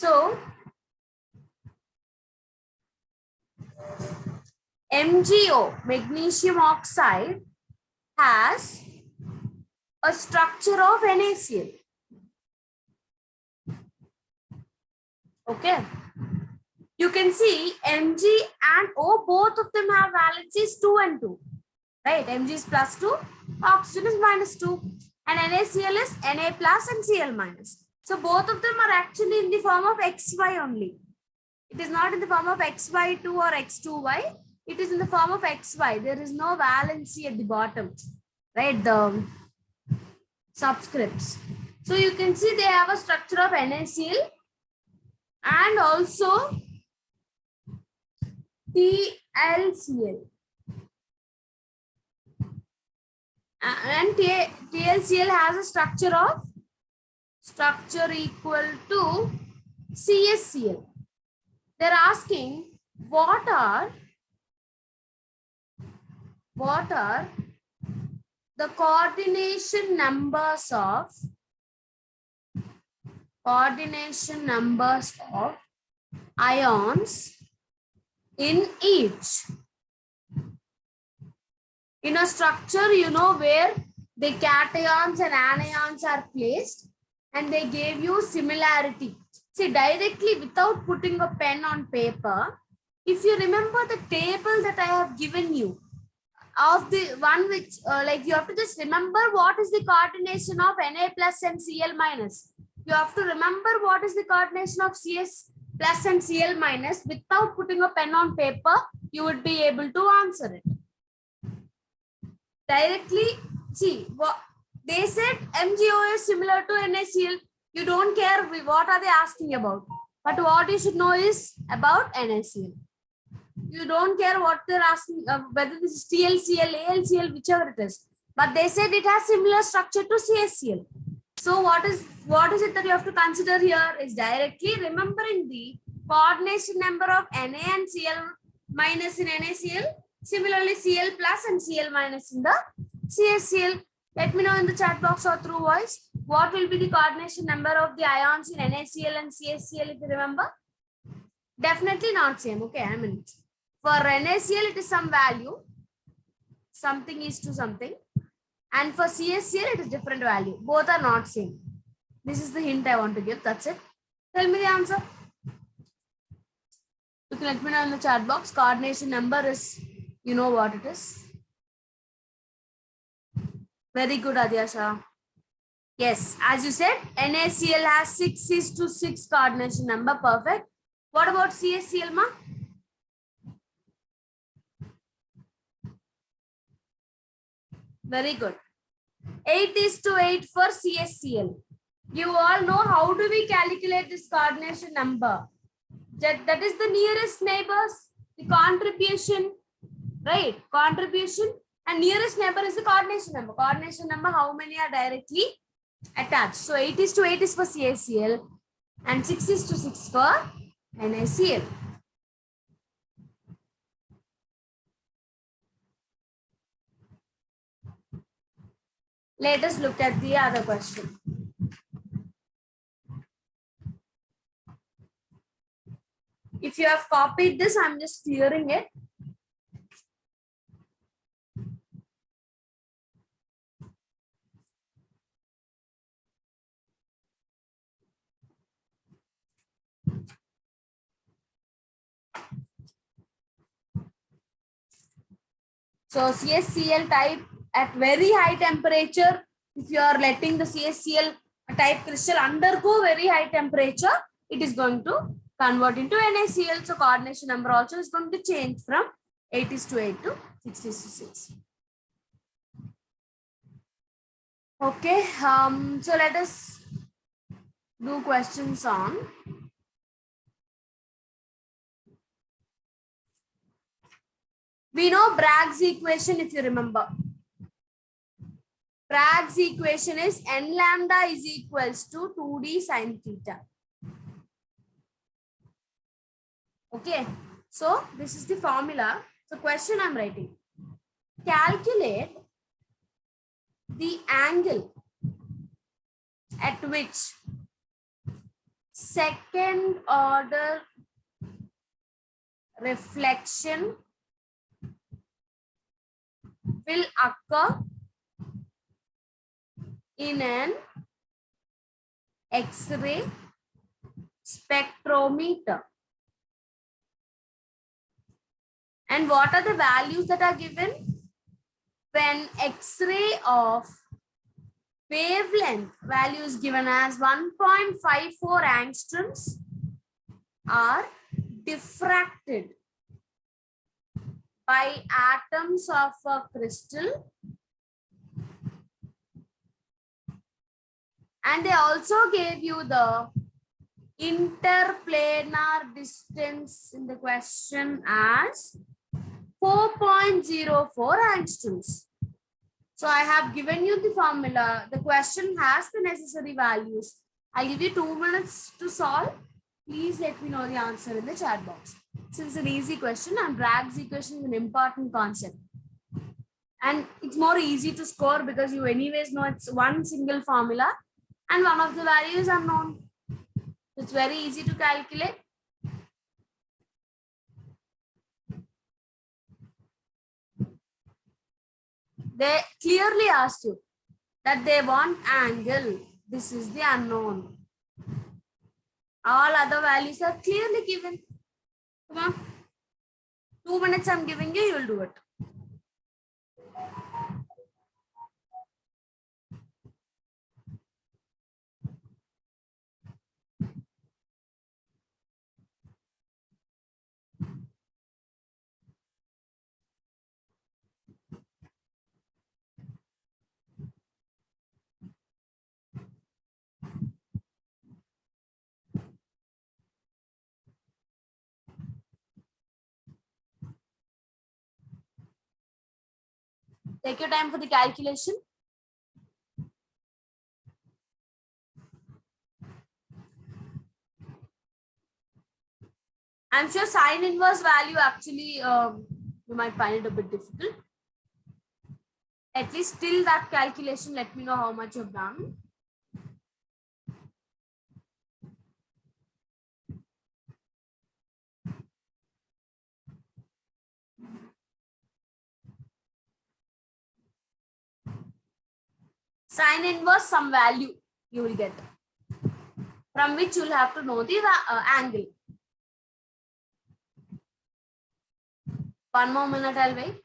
So MgO, magnesium oxide, has a structure of NaCl. Okay. You can see Mg and O, both of them have valencies 2 and 2. Right? Mg is plus 2, oxygen is minus 2. And NaCl is Na plus and Cl minus. So both of them are actually in the form of XY only. It is not in the form of XY2 or X2Y. It is in the form of XY. There is no valency at the bottom. Right? The subscripts. So you can see they have a structure of NaCl and also TLCl. And TLCl has a structure equal to CSCl. They're asking what are the coordination numbers of ions in each. In a structure, you know, where the cations and anions are placed and they gave you similarity. See, directly without putting a pen on paper, if you remember the table that I have given you of the one which like you have to just remember what is the coordination of Na plus and Cl minus. You have to remember what is the coordination of Cs plus and Cl minus. Without putting a pen on paper, you would be able to answer it. Directly, see, what they said MgO is similar to NaCl. You don't care what are they asking about. But what you should know is about NaCl. You don't care what they're asking, whether this is TLCl, ALCl, whichever it is. But they said it has similar structure to CSCl. So what is it that you have to consider here is directly remembering the coordination number of Na and Cl minus in NaCl. Similarly, Cl plus and Cl minus in the CSCl. Let me know in the chat box or through voice what will be the coordination number of the ions in NaCl and CSCl if you remember. Definitely not same. Okay, I mean for NaCl it is some value, something is to something, and for CSCl it is different value. Both are not same. This is the hint I want to give. That's it. Tell me the answer. You can let me know in the chat box. Coordination number is, you know what it is. Very good, Adyasha. Yes, as you said, NaCl has 6:6 coordination number. Perfect. What about CSCl, ma? Very good. 8:8 for CSCl. You all know how do we calculate this coordination number? That is the nearest neighbors, the contribution, right? Contribution and nearest neighbor is the coordination number. Coordination number, how many are directly attached? So 8:8 is for CSCl and 6:6 for NaCl. Let us look at the other question. If you have copied this, I'm just clearing it. So CSCl type at very high temperature, if you are letting the CSCl type crystal undergo very high temperature, it is going to convert into NaCl. So coordination number also is going to change from 8:8 to 6:6. Okay, so let us do questions on we know Bragg's equation, if you remember. Bragg's equation is n lambda is equals to 2d sin theta. Okay, so this is the formula. So question I'm writing. Calculate the angle at which second order reflection will occur in an X-ray spectrometer. And what are the values that are given? When X-ray of wavelength value is given as 1.54 angstroms are diffracted by atoms of a crystal, and they also gave you the interplanar distance in the question as 4.04 angstroms. So I have given you the formula. The question has the necessary values. I'll give you 2 minutes to solve. Please let me know the answer in the chat box. Since it's an easy question, and Bragg's equation is an important concept. And it's more easy to score because you anyways know it's one single formula and one of the values are known. It's very easy to calculate. They clearly asked you that they want angle. This is the unknown. All other values are clearly given. Come on. 2 minutes I'm giving you, you'll do it. Take your time for the calculation. I'm sure sine inverse value actually you might find it a bit difficult. At least till that calculation, let me know how much you've done. Sine inverse some value you will get, from which you'll have to know the angle. 1 more minute, I'll wait.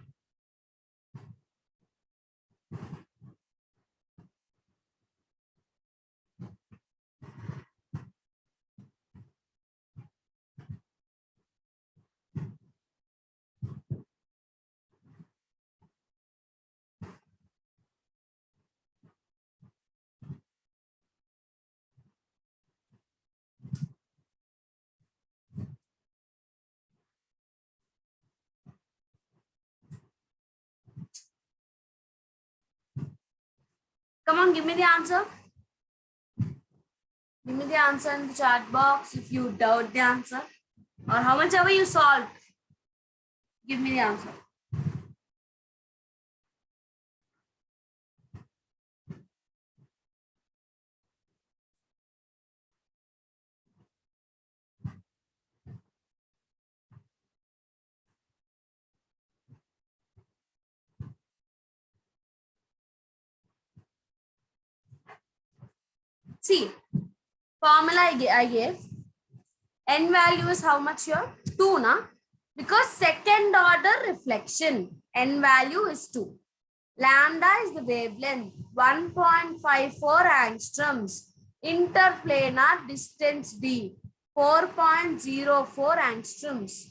Come on, give me the answer. Give me the answer in the chat box if you doubt the answer, or how much ever you solved. Give me the answer. See, formula I gave. N value is how much here? 2, na? Because second order reflection, N value is 2. Lambda is the wavelength, 1.54 angstroms. Interplanar distance D, 4.04 angstroms.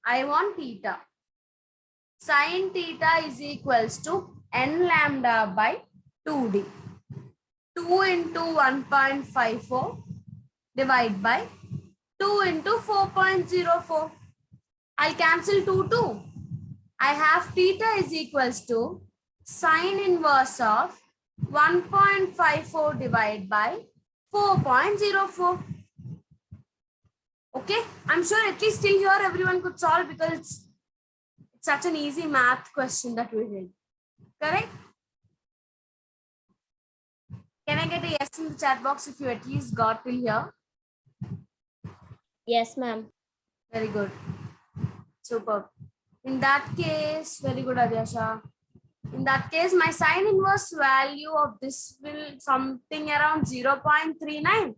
I want theta. Sin theta is equals to N lambda by 2D. 2 into 1.54 divided by 2 into 4.04. I'll cancel 2, 2. I have theta is equals to sine inverse of 1.54 divided by 4.04. Okay, I'm sure at least till here everyone could solve because it's such an easy math question that we did. Correct? Can I get a yes in the chat box if you at least got till here? Yes, ma'am. Very good. Superb. In that case, very good, Adyasha. In that case, my sine inverse value of this will something around 0.39.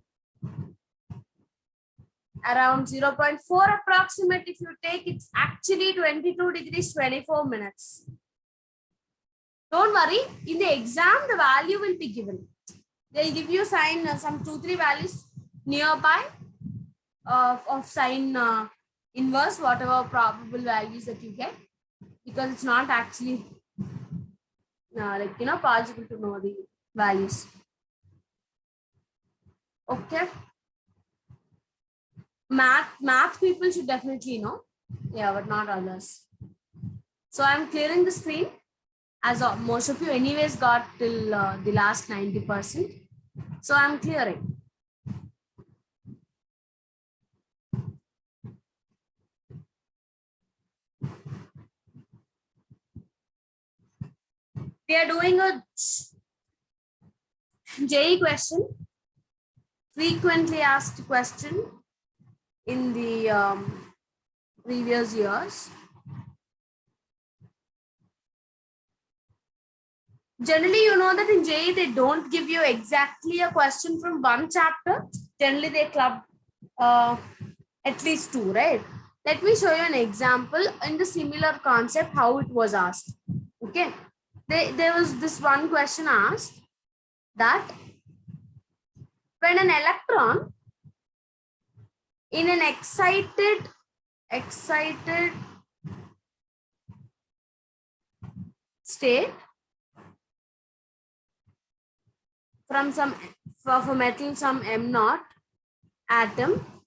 Around 0.4 approximate. If you take, it's actually 22 degrees 24 minutes. Don't worry, in the exam the value will be given. They'll give you sine some 2-3 values nearby of sine inverse, whatever probable values that you get, because it's not actually possible to know the values. Okay. Math people should definitely know. Yeah, but not others. So I'm clearing the screen, as most of you anyways got till the last 90%. So I'm clearing. We are doing a JEE question, frequently asked question in the previous years. Generally, you know that in JEE, they don't give you exactly a question from one chapter. Generally, they club at least 2, right? Let me show you an example in the similar concept, how it was asked. Okay. There was this one question asked that when an electron in an excited state from some for metal some m0 atom,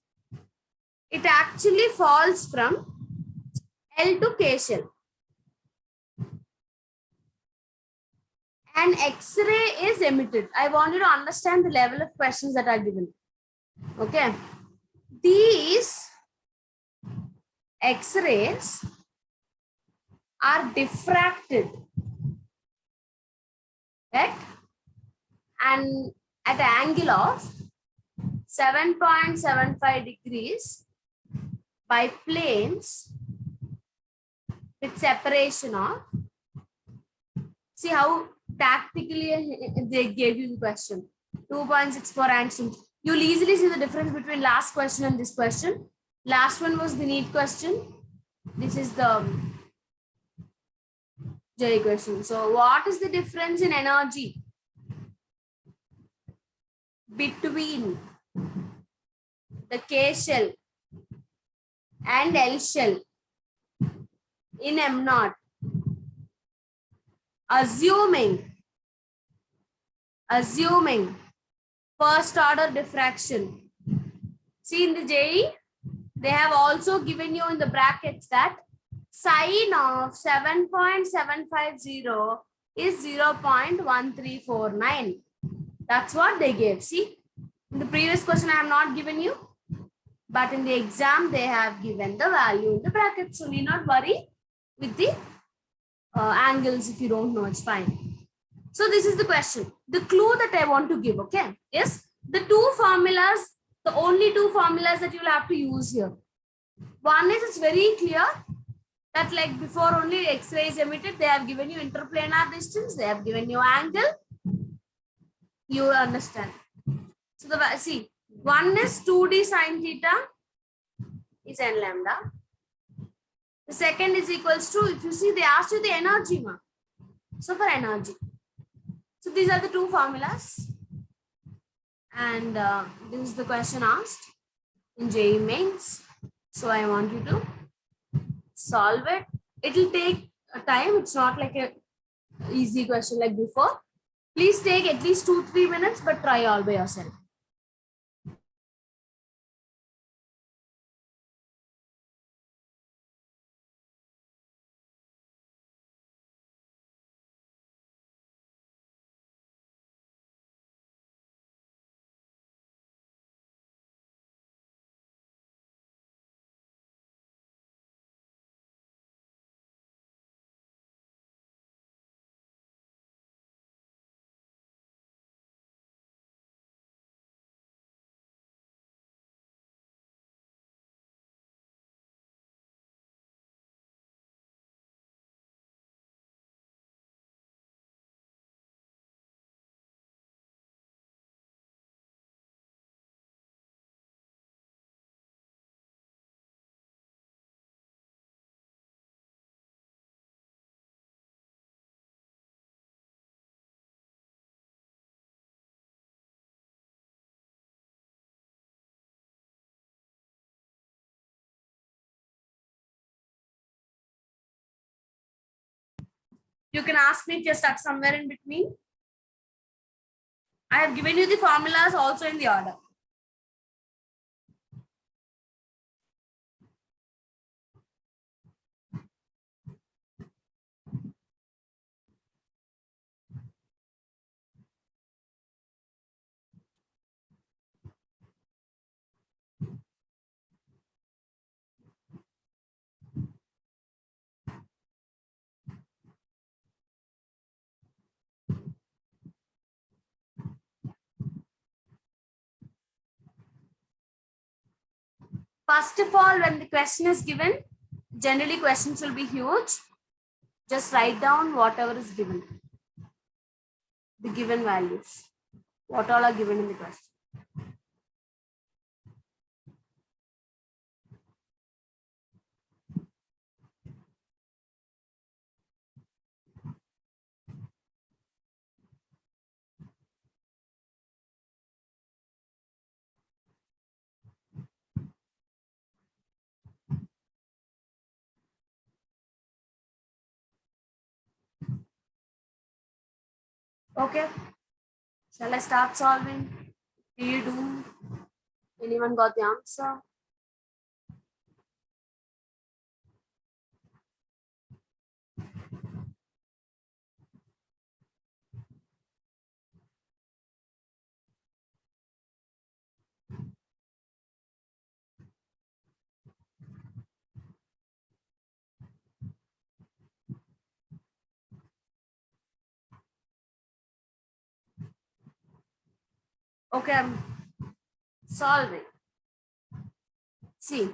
it actually falls from L to K shell. An X-ray is emitted. I want you to understand the level of questions that are given. Okay. These X-rays are diffracted at an angle of 7.75 degrees by planes with separation of, see how tactically they gave you the question, 2.64 angstroms. You'll easily see the difference between last question and this question. Last one was the NEET question. This is the JEE question. So what is the difference in energy between the K shell and L shell in M0, assuming first order diffraction? See, in the JEE, they have also given you in the brackets that sine of 7.750 is 0.1349. That's what they gave. See, in the previous question I have not given you, but in the exam they have given the value in the brackets. So need not worry with the angles. If you don't know, it's fine. So this is the question. The clue that I want to give, okay, is the two formulas, the only two formulas that you'll have to use here. One is, it's very clear that like before only X-ray is emitted, they have given you interplanar distance, they have given you angle. You understand. So the see, one is 2d sine theta is n lambda. The second is equals to, if you see, they asked you the energy, ma. So for energy. So these are the two formulas. And this is the question asked in JEE mains. So I want you to solve it. It will take a time. It's not like a easy question like before. Please take at least 2-3 minutes, but try all by yourself. You can ask me if you're stuck somewhere in between. I have given you the formulas also in the order. First of all, when the question is given, generally questions will be huge. Just write down whatever is given. The given values. What all are given in the question. Okay. Shall I start solving? Do you do? Anyone got the answer? Okay, I'm solving. See,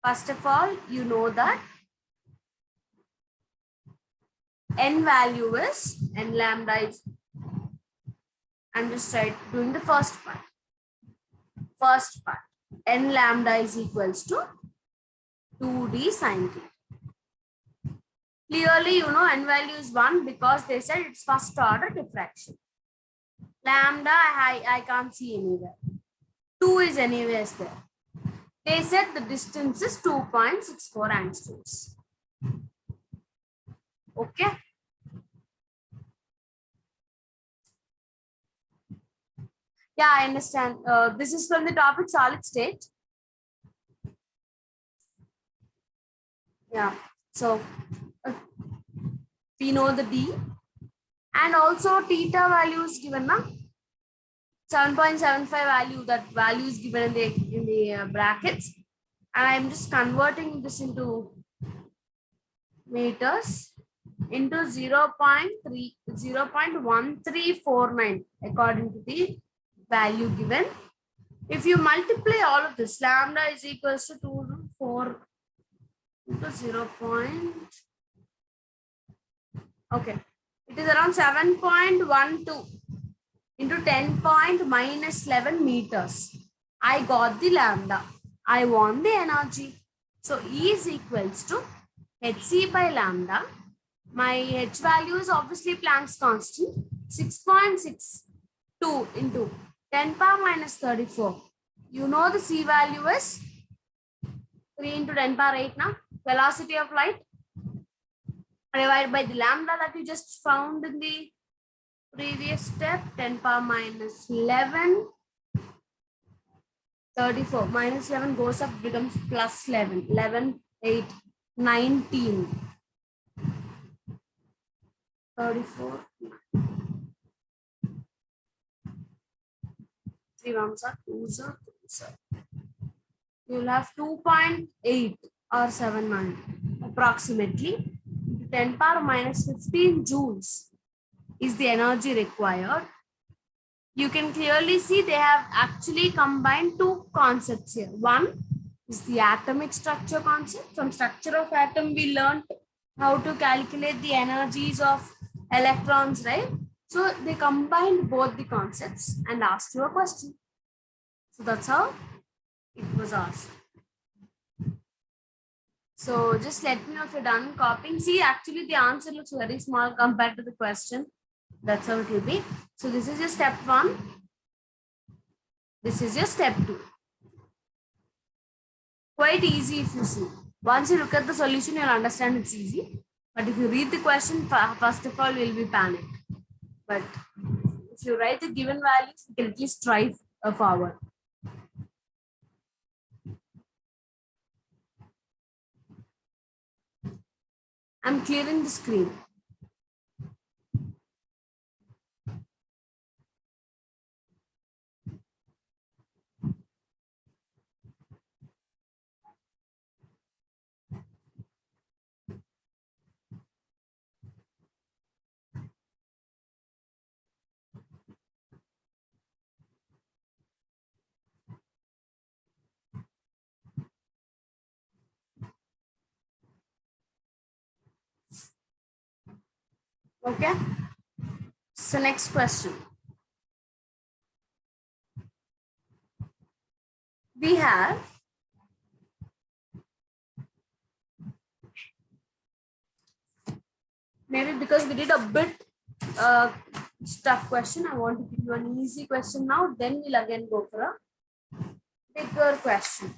first of all, you know that n value is n lambda is. I'm just doing the first part. First part, n lambda is equals to 2d sine theta. Clearly, you know n value is 1 because they said it's first order diffraction. Lambda, I can't see anywhere. 2 is anywhere there. They said the distance is 2.64 angstroms. Okay. Yeah, I understand. This is from the topic solid state. Yeah. So we know the D. And also theta value is given now. 7.75 value, that value is given in the brackets. And I'm just converting this into meters into 0.1349 according to the value given. If you multiply all of this, lambda is equals to 4 into 0. Okay. It is around 7.12 into 10⁻11 meters. I got the lambda. I want the energy. So E is equals to hc by lambda. My h value is obviously Planck's constant. 6.62 into 10⁻34. You know the C value is 3 into 10⁸ now. Velocity of light divided by the lambda that you just found in the previous step, 10⁻11. 34 minus 11 goes up, becomes plus 11. 11, 8, 19. 34. 3 ones are 2s are 3s. You will have 2.8 or 7 approximately. 10⁻−15 joules is the energy required. You can clearly see they have actually combined two concepts here. One is the atomic structure concept. From structure of atom, we learned how to calculate the energies of electrons, right? So they combined both the concepts and asked you a question. So that's how it was asked. So just let me know if you're done copying. See, actually the answer looks very small compared to the question. That's how it will be. So this is your step 1. This is your step 2. Quite easy if you see. Once you look at the solution, you'll understand it's easy. But if you read the question, first of all, you'll be panicked. But if you write the given values, you can at least try forward. I'm clearing the screen. Okay. So next question. We have maybe because we did a bit tough question, I want to give you an easy question now. Then we'll again go for a bigger question.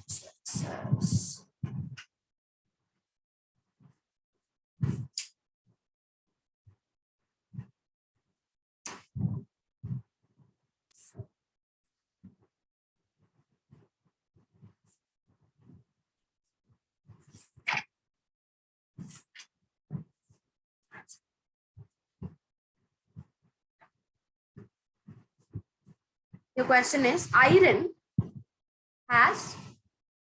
The question is, iron has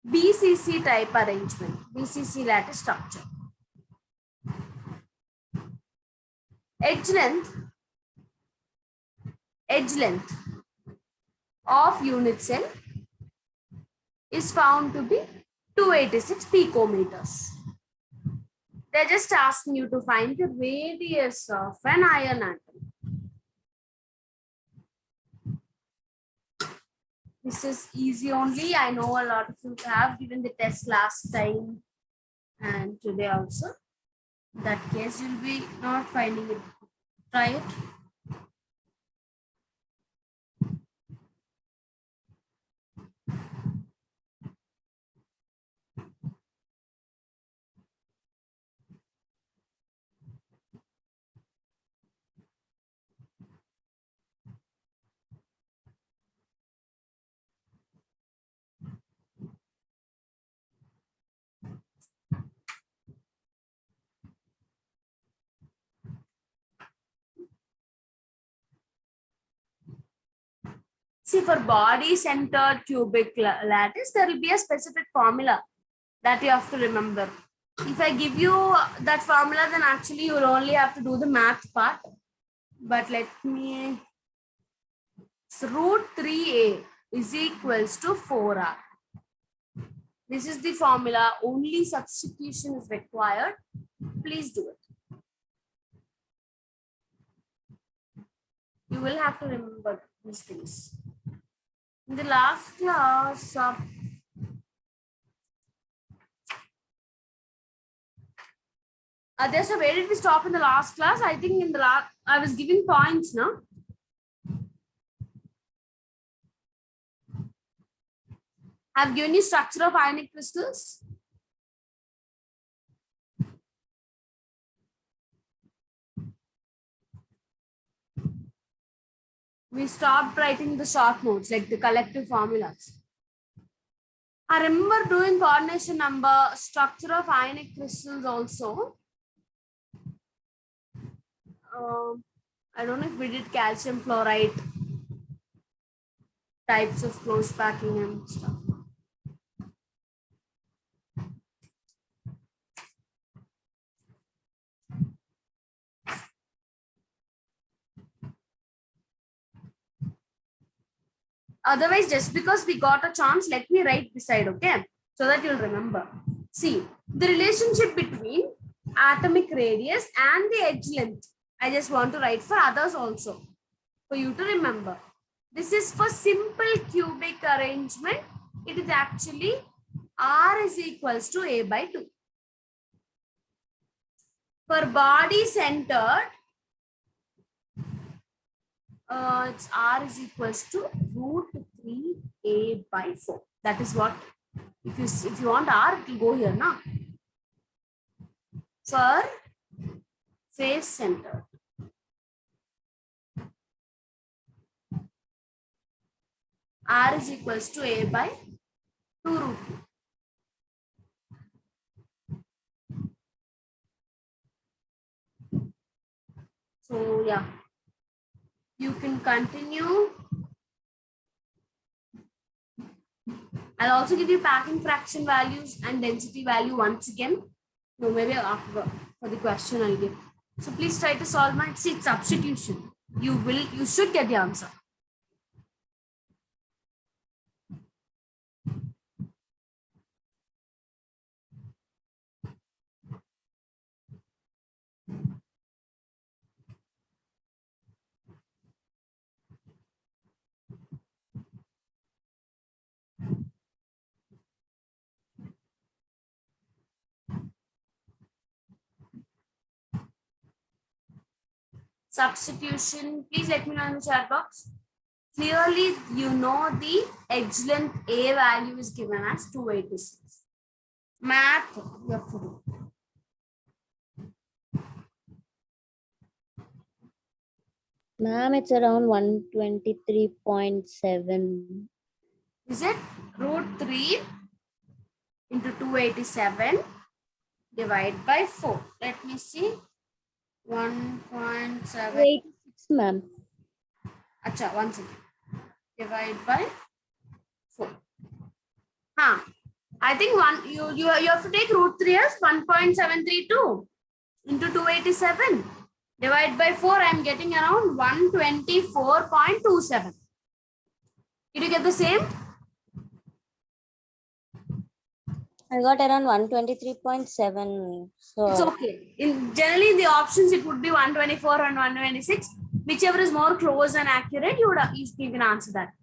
BCC type arrangement, BCC lattice structure. Edge length of unit cell is found to be 286 picometers. They're just asking you to find the radius of an iron atom. This is easy only. I know a lot of you have given the test last time and today also. In that case, you'll be not finding it. Try it. See, for body-centered cubic lattice, there will be a specific formula that you have to remember. If I give you that formula, then actually you will only have to do the math part. But let me, so root 3a is equals to 4r. This is the formula, only substitution is required. Please do it. You will have to remember these things. In the last class, so where did we stop in the last class? I think in the last, I was giving points, no? I've given you structure of ionic crystals. We stopped writing the short notes, like the collective formulas. I remember doing coordination number, structure of ionic crystals also. I don't know if we did calcium fluoride, types of close packing and stuff. Otherwise, just because we got a chance, let me write beside, okay? So that you'll remember. See, the relationship between atomic radius and the edge length. I just want to write for others also, for you to remember. This is for simple cubic arrangement. It is actually R is equals to A by 2. For body centered, it's R is equals to root 3A by 4. That is what, if you want R, it will go here now. For face center. R is equals to A by 2 root 2. So yeah, you can continue. I'll also give you packing fraction values and density value once again. No, maybe after for the question I'll give. So please try to solve my substitution. You should get the answer. Substitution, please let me know in the chat box. Clearly, you know the edge length A value is given as 286. Math, you have to do. Ma'am, it's around 123.7. Is it root 3 into 287 divided by 4? Let me see. 1.7. 86, ma'am. Acha, 1 second. Divide by 4. I think you have to take root 3 as 1.732 into 287. Divide by 4, I am getting around 124.27. Did you get the same? I got around 123.7. So it's okay. Generally, in the options, it would be 124 and 126. Whichever is more close and accurate, you can answer that.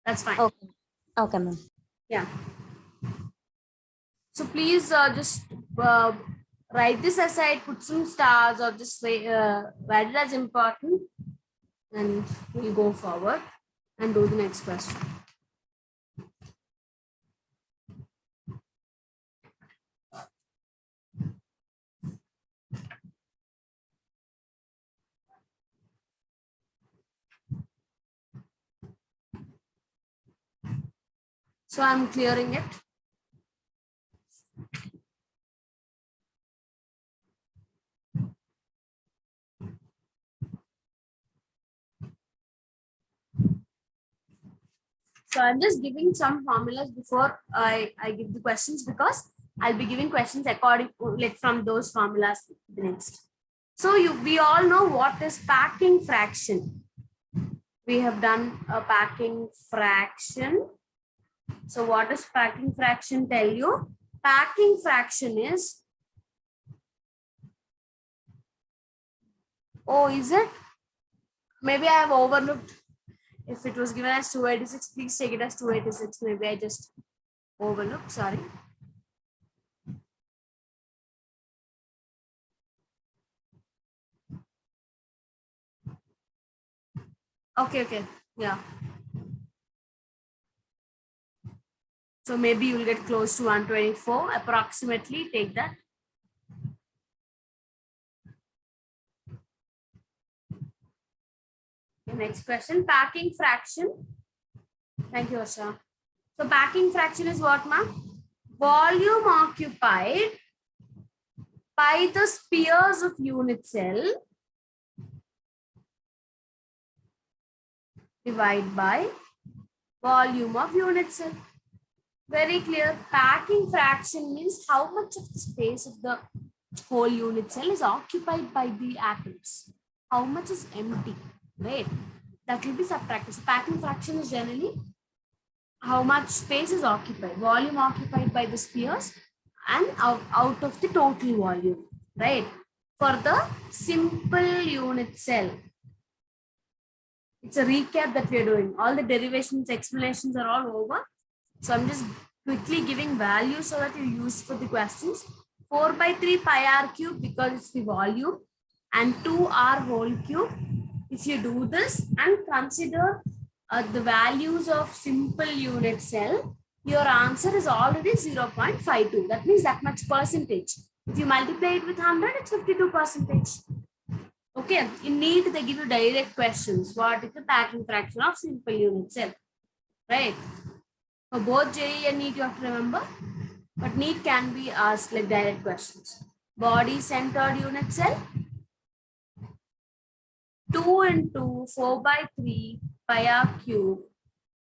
That's fine. okay. Okay, ma'am. Yeah. So please just write this aside, put some stars, or just write it as important, and we'll go forward and do the next question. So I'm clearing it. So I'm just giving some formulas before I give the questions, because I'll be giving questions according from those formulas next. So we all know what is packing fraction. We have done a packing fraction. So what does packing fraction tell you? Packing fraction is, oh, is it? Maybe I have overlooked. If it was given as 286, please take it as 286. Maybe I just overlooked, sorry. Okay, yeah. So maybe you'll get close to 124, approximately, take that. Okay, next question, packing fraction. Thank you, Asha. So packing fraction is what, ma'am? Volume occupied by the spheres of unit cell divided by volume of unit cell. Very clear. Packing fraction means how much of the space of the whole unit cell is occupied by the atoms. How much is empty, right? That will be subtracted. So packing fraction is generally how much space is occupied, volume occupied by the spheres and out of the total volume, right? For the simple unit cell. It's a recap that we are doing. All the derivations, explanations are all over. So I'm just quickly giving values so that you use for the questions. 4 by 3 pi r cube because it's the volume, and 2r whole cube. If you do this and consider the values of simple unit cell, your answer is already 0.52. That means that much percentage. If you multiply it with 100, it's 52%. Okay, in NEET they give you direct questions. What is the packing fraction of simple unit cell? Right? For both JEE and NEET you have to remember. But NEET can be asked like direct questions. Body centered unit cell. 2 into 4 by 3 pi r cube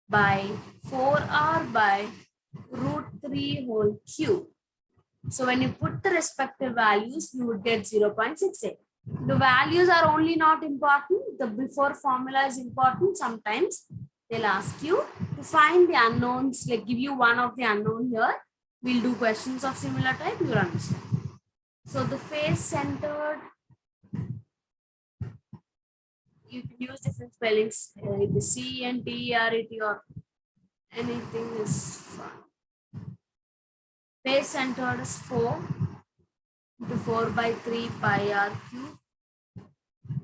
by 4r by root 3 whole cube. So when you put the respective values, you would get 0.68. The values are only not important. The before formula is important. Sometimes they'll ask you to find the unknowns, like give you one of the unknown here. We'll do questions of similar type, you'll understand. So the face centered, you can use different spellings, the C and D, R, E, T, or anything is fine. Face centered is 4 into 4 by 3 pi r cube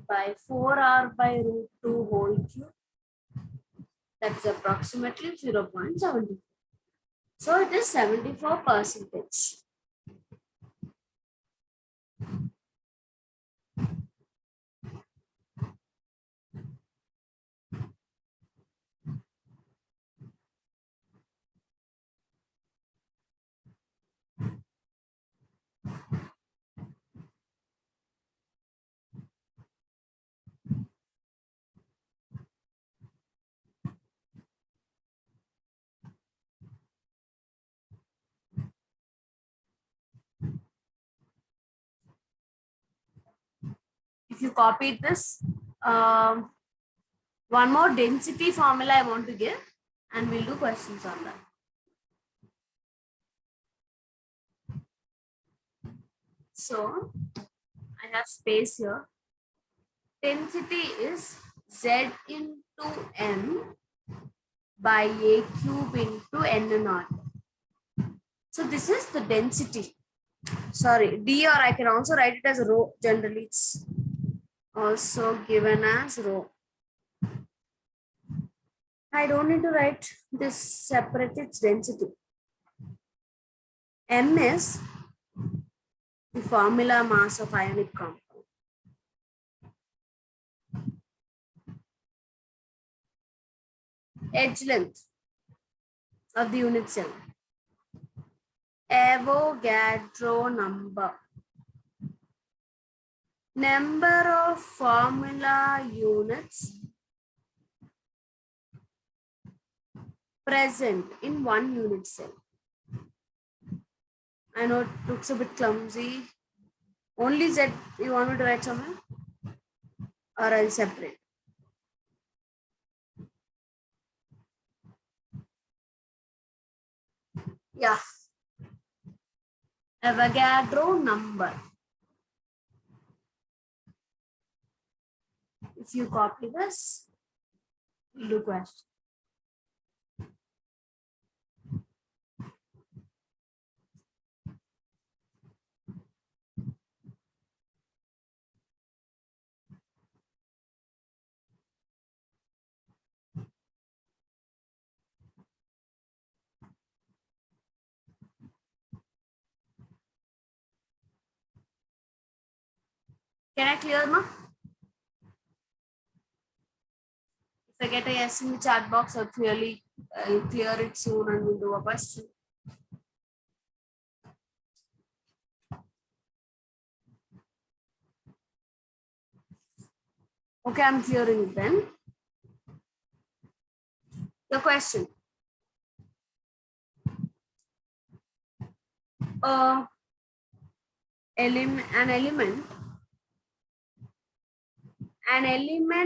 by 4r by root 2 whole cube. That's approximately 0.74. So it is 74%. If you copied this, one more density formula I want to give, and we'll do questions on that. So I have space here. Density is Z into M by A cube into N naught. So this is the density. Sorry, D, or I can also write it as rho. Generally, it's also given as rho. I don't need to write this separate, its density. M is the formula mass of ionic compound. Edge length of the unit cell. Avogadro number. Number of formula units present in one unit cell. I know it looks a bit clumsy. Only Z you want me to write somewhere? Or I'll separate. Yeah. Avogadro number. If you copy this, we'll do question. Can I clear now? If I get a yes in the chat box, I'll clear it soon and we'll do a question. Okay, I'm clearing it then. The question. An element